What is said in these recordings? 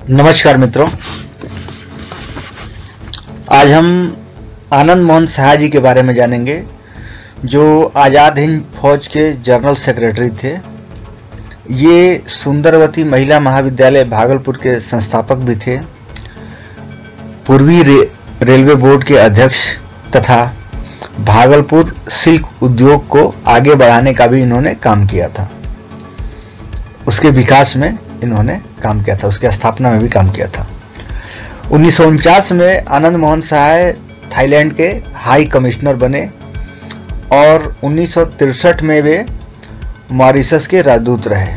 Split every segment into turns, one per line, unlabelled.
नमस्कार मित्रों, आज हम आनंद मोहन सहाय जी के बारे में जानेंगे, जो आज़ाद हिंद फौज के जनरल सेक्रेटरी थे। ये सुंदरवती महिला महाविद्यालय भागलपुर के संस्थापक भी थे, पूर्वी रेलवे बोर्ड के अध्यक्ष तथा भागलपुर सिल्क उद्योग को आगे बढ़ाने का भी इन्होंने काम किया था। उसके विकास में इन्होंने काम किया था, उसके स्थापना में भी काम किया था। 1949 में आनंद मोहन सहाय थाईलैंड के हाई कमिश्नर बने और 1963 में वे मॉरिशस के राजदूत रहे।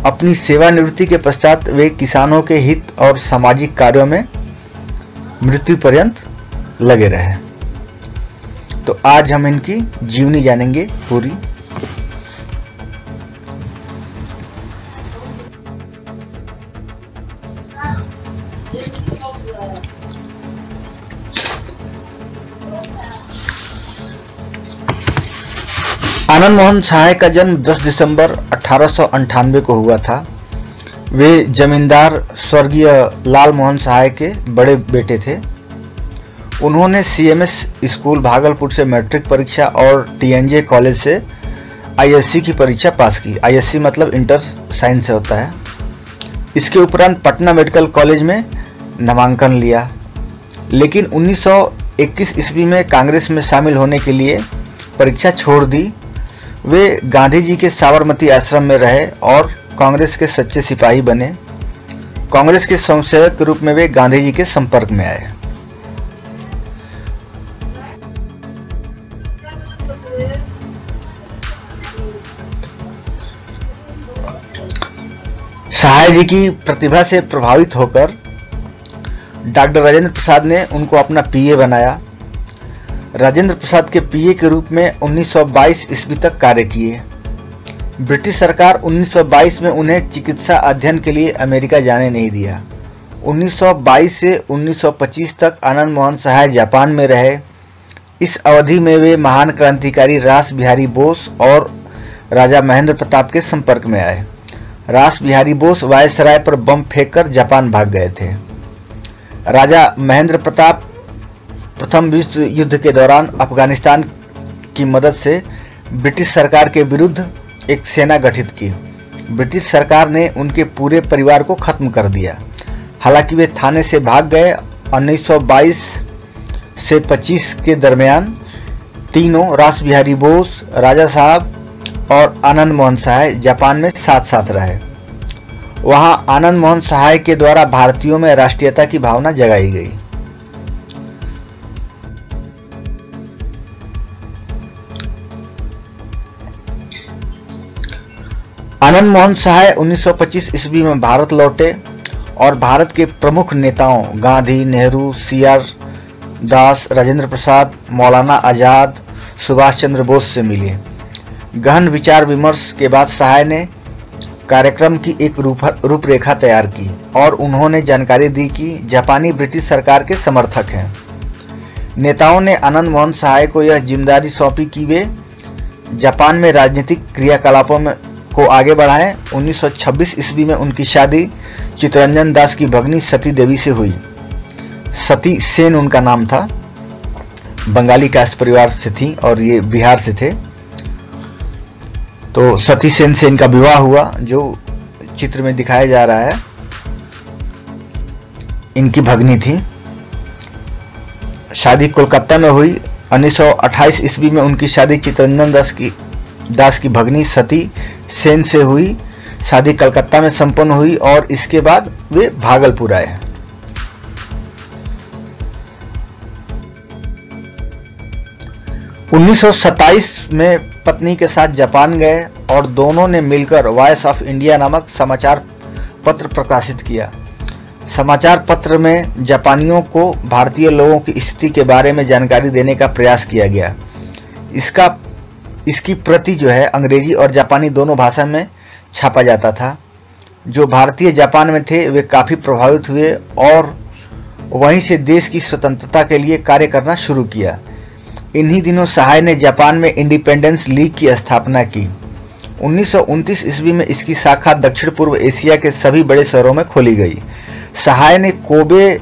अपनी सेवानिवृत्ति के पश्चात वे किसानों के हित और सामाजिक कार्यों में मृत्यु पर्यंत लगे रहे। तो आज हम इनकी जीवनी जानेंगे पूरी। आनंद मोहन सहाय का जन्म 10 दिसंबर 1898 को हुआ था। वे जमींदार स्वर्गीय लाल मोहन सहाय के बड़े बेटे थे। उन्होंने सीएमएस स्कूल भागलपुर से मैट्रिक परीक्षा और टीएनजे कॉलेज से आईएससी की परीक्षा पास की। आईएससी मतलब इंटर साइंस से होता है। इसके उपरांत पटना मेडिकल कॉलेज में नामांकन लिया, लेकिन 1921 ईस्वी में कांग्रेस में शामिल होने के लिए परीक्षा छोड़ दी। वे गांधी जी के साबरमती आश्रम में रहे और कांग्रेस के सच्चे सिपाही बने। कांग्रेस के स्वयंसेवक के रूप में वे गांधी जी के संपर्क में आए। सहाय जी की प्रतिभा से प्रभावित होकर डॉक्टर राजेंद्र प्रसाद ने उनको अपना पीए बनाया। राजेंद्र प्रसाद के पीए के रूप में 1922 ईस्वी तक कार्य किए। ब्रिटिश सरकार 1922 में उन्हें चिकित्सा अध्ययन के लिए अमेरिका जाने नहीं दिया। 1922 से 1925 तक आनंद मोहन सहाय जापान में रहे। इस अवधि में वे महान क्रांतिकारी रास बिहारी बोस और राजा महेंद्र प्रताप के संपर्क में आए। रास बिहारी बोस वायसराय पर बम फेंककर जापान भाग गए थे। राजा महेंद्र प्रताप प्रथम विश्व युद्ध के दौरान अफगानिस्तान की मदद से ब्रिटिश सरकार के विरुद्ध एक सेना गठित की। ब्रिटिश सरकार ने उनके पूरे परिवार को खत्म कर दिया। हालांकि वे थाने से भाग गए। 1922 से 25 के दरमियान तीनों रास बिहारी बोस, राजा साहब और आनंद मोहन सहाय जापान में साथ साथ रहे। वहां आनंद मोहन सहाय के द्वारा भारतीयों में राष्ट्रीयता की भावना जगाई गई। आनंद मोहन सहाय 1925 ईस्वी में भारत लौटे और भारत के प्रमुख नेताओं गांधी, नेहरू, सीआर दास, राजेंद्र प्रसाद, मौलाना आजाद, सुभाष चंद्र बोस से मिले। गहन विचार विमर्श के बाद सहाय ने कार्यक्रम की एक रूपरेखा तैयार की और उन्होंने जानकारी दी कि जापानी ब्रिटिश सरकार के समर्थक हैं। नेताओं ने आनंद मोहन सहाय को यह जिम्मेदारी सौंपी कि वे जापान में राजनीतिक क्रियाकलापों में को आगे बढ़ाएं। 1926 ईस्वी में उनकी शादी चित्तरंजन दास की भगनी सती देवी से हुई। सती सेन उनका नाम था। बंगाली कास्ट परिवार से थी और ये बिहार से थे। तो सती सेन से इनका विवाह हुआ, जो चित्र में दिखाया जा रहा है। इनकी भगनी थी। शादी कोलकाता में हुई। 1928 ईस्वी में उनकी शादी चित्तरंजन दास की भगनी सती सेन से हुई। शादी कलकत्ता में संपन्न हुई और इसके बाद वे भागलपुर आए। उन्नीस 1927 में पत्नी के साथ जापान गए और दोनों ने मिलकर वॉइस ऑफ इंडिया नामक समाचार पत्र प्रकाशित किया। समाचार पत्र में जापानियों को भारतीय लोगों की स्थिति के बारे में जानकारी देने का प्रयास किया गया। इसकी प्रति जो है अंग्रेजी और जापानी दोनों भाषा में छापा जाता था। जो भारतीय जापान में थे वे काफी प्रभावित हुए और वहीं से देश की स्वतंत्रता के लिए कार्य करना शुरू किया। इन्हीं दिनों सहाय ने जापान में इंडिपेंडेंस लीग की स्थापना की। 1929 ईस्वी में इसकी शाखा दक्षिण पूर्व एशिया के सभी बड़े शहरों में खोली गई। सहाय ने कोबे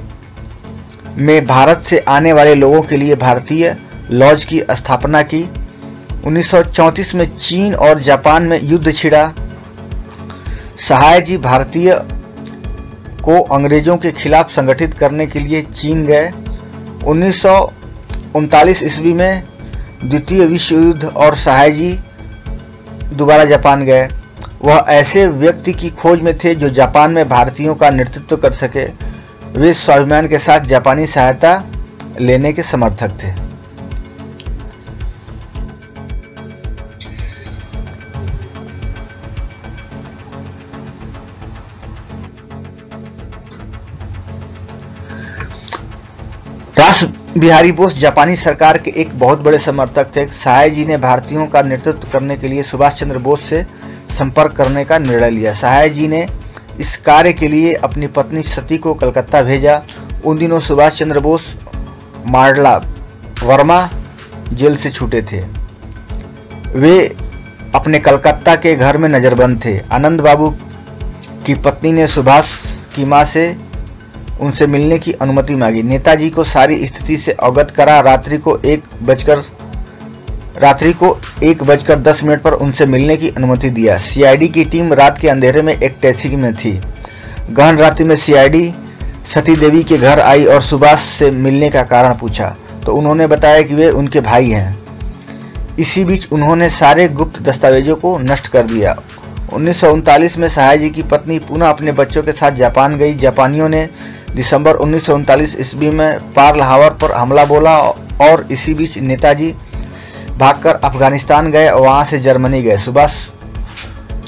में भारत से आने वाले लोगों के लिए भारतीय लॉज की स्थापना की। 1934 में चीन और जापान में युद्ध छिड़ा। सहाय जी भारतीय को अंग्रेजों के खिलाफ संगठित करने के लिए चीन गए। 1939 ईस्वी में द्वितीय विश्व युद्ध और सहाय जी दोबारा जापान गए। वह ऐसे व्यक्ति की खोज में थे जो जापान में भारतीयों का नेतृत्व कर सके। वे स्वाभिमान के साथ जापानी सहायता लेने के समर्थक थे। रास बिहारी बोस जापानी सरकार के एक बहुत बड़े समर्थक थे। सहाय जी ने भारतीयों का नेतृत्व करने के लिए सुभाष चंद्र बोस से संपर्क करने का निर्णय लिया। सहाय जी ने इस कार्य के लिए अपनी पत्नी सती को कलकत्ता भेजा। उन दिनों सुभाष चंद्र बोस माडला वर्मा जेल से छूटे थे। वे अपने कलकत्ता के घर में नजरबंद थे। आनंद बाबू की पत्नी ने सुभाष की मां से उनसे मिलने की अनुमति मांगी। नेताजी को सारी स्थिति से अवगत करा। रात्रि को 1:10 पर उनसे मिलने की अनुमति दिया। सीआईडी की टीम रात के अंधेरे में एक टैक्सी में थी। गहन रात्रि में सीआईडी सती देवी के घर आई और सुभाष से मिलने का कारण पूछा तो उन्होंने बताया कि वे उनके भाई हैं। इसी बीच उन्होंने सारे गुप्त दस्तावेजों को नष्ट कर दिया। 1939 में सहाय जी की पत्नी पुनः अपने बच्चों के साथ जापान गई। जापानियों ने दिसंबर 1939 ईस्वी में पर्ल हार्बर पर हमला बोला और इसी बीच नेताजी भागकर अफगानिस्तान गए और वहां से जर्मनी गए। सुभाष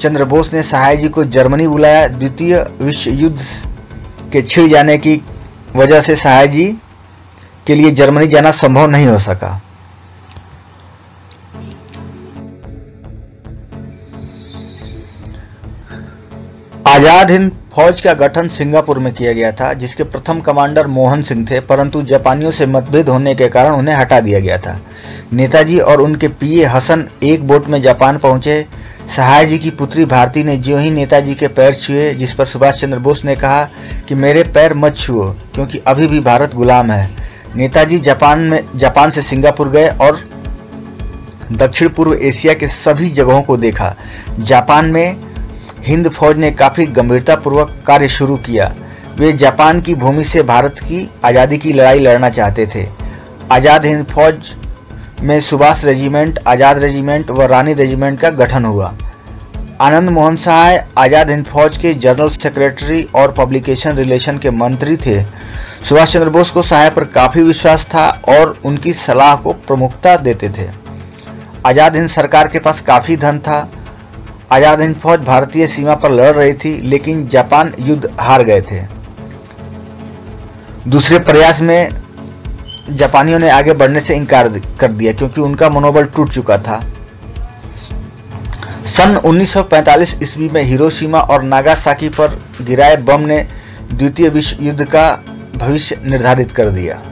चंद्र बोस ने सहाय जी को जर्मनी बुलाया। द्वितीय विश्व युद्ध के छिड़ जाने की वजह से सहाय जी के लिए जर्मनी जाना संभव नहीं हो सका। आजाद हिंद फौज का गठन सिंगापुर में किया गया था, जिसके प्रथम कमांडर मोहन सिंह थे, परंतु जापानियों से मतभेद होने के कारण उन्हें हटा दिया गया था। नेताजी और उनके पीए हसन एक बोट में जापान पहुंचे। सहाय जी की पुत्री भारती ने ज्यों ही नेताजी के पैर छुए, जिस पर सुभाष चंद्र बोस ने कहा कि मेरे पैर मत छुओ क्योंकि अभी भी भारत गुलाम है। नेताजी जापान से सिंगापुर गए और दक्षिण पूर्व एशिया के सभी जगहों को देखा। जापान में हिंद फौज ने काफी गंभीरतापूर्वक कार्य शुरू किया। वे जापान की भूमि से भारत की आजादी की लड़ाई लड़ना चाहते थे। आजाद हिंद फौज में सुभाष रेजिमेंट, आजाद रेजिमेंट व रानी रेजिमेंट का गठन हुआ। आनंद मोहन सहाय आजाद हिंद फौज के जनरल सेक्रेटरी और पब्लिकेशन रिलेशन के मंत्री थे। सुभाष चंद्र बोस को सहाय पर काफी विश्वास था और उनकी सलाह को प्रमुखता देते थे। आजाद हिंद सरकार के पास काफी धन था। आजाद हिंद फौज भारतीय सीमा पर लड़ रही थी, लेकिन जापान युद्ध हार गए थे। दूसरे प्रयास में जापानियों ने आगे बढ़ने से इनकार कर दिया क्योंकि उनका मनोबल टूट चुका था। सन 1945 ईस्वी में हिरोशिमा और नागासाकी पर गिराए बम ने द्वितीय विश्व युद्ध का भविष्य निर्धारित कर दिया।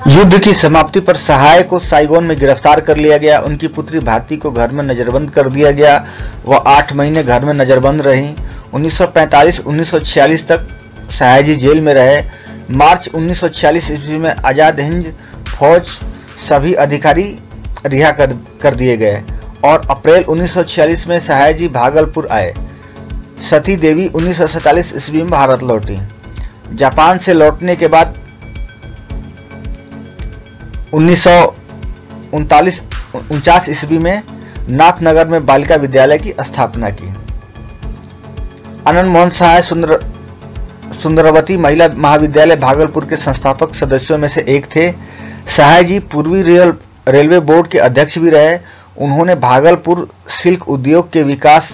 युद्ध की समाप्ति पर सहाय को साइगोन में गिरफ्तार कर लिया गया। उनकी पुत्री भारती को घर में नजरबंद कर दिया गया। वह 8 महीने घर में नजरबंद रहीं। 1945-1946 तक सहाय जी जेल में रहे। मार्च 1946 ईस्वी में आजाद हिंद फौज सभी अधिकारी रिहा कर दिए गए और अप्रैल 1946 में सहाय जी भागलपुर आए। सती देवी 1947 ईस्वी में भारत लौटी। जापान से लौटने के बाद 1949 ईस्वी में नाथनगर में बालिका विद्यालय की स्थापना की। आनंद मोहन सहाय सुंदरवती महिला महाविद्यालय भागलपुर के संस्थापक सदस्यों में से एक थे। सहाय जी पूर्वी रेलवे बोर्ड के अध्यक्ष भी रहे। उन्होंने भागलपुर सिल्क उद्योग के विकास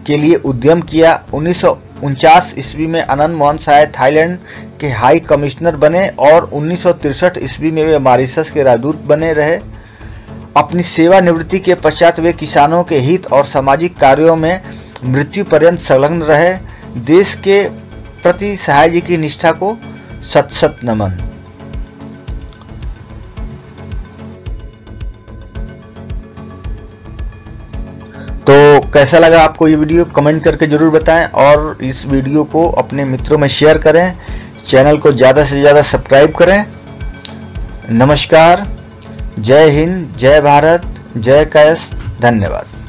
के लिए उद्यम किया। 1949 ईस्वी में आनंद मोहन सहाय थाईलैंड के हाई कमिश्नर बने और 1963 ईस्वी में वे मॉरिशस के राजदूत बने रहे। अपनी सेवानिवृत्ति के पश्चात वे किसानों के हित और सामाजिक कार्यों में मृत्यु पर्यंत संलग्न रहे। देश के प्रति सहाय जी की निष्ठा को शत शत नमन। तो कैसा लगा आपको ये वीडियो कमेंट करके जरूर बताएं और इस वीडियो को अपने मित्रों में शेयर करें। चैनल को ज़्यादा से ज़्यादा सब्सक्राइब करें। नमस्कार, जय हिंद, जय भारत, जय कैश, धन्यवाद।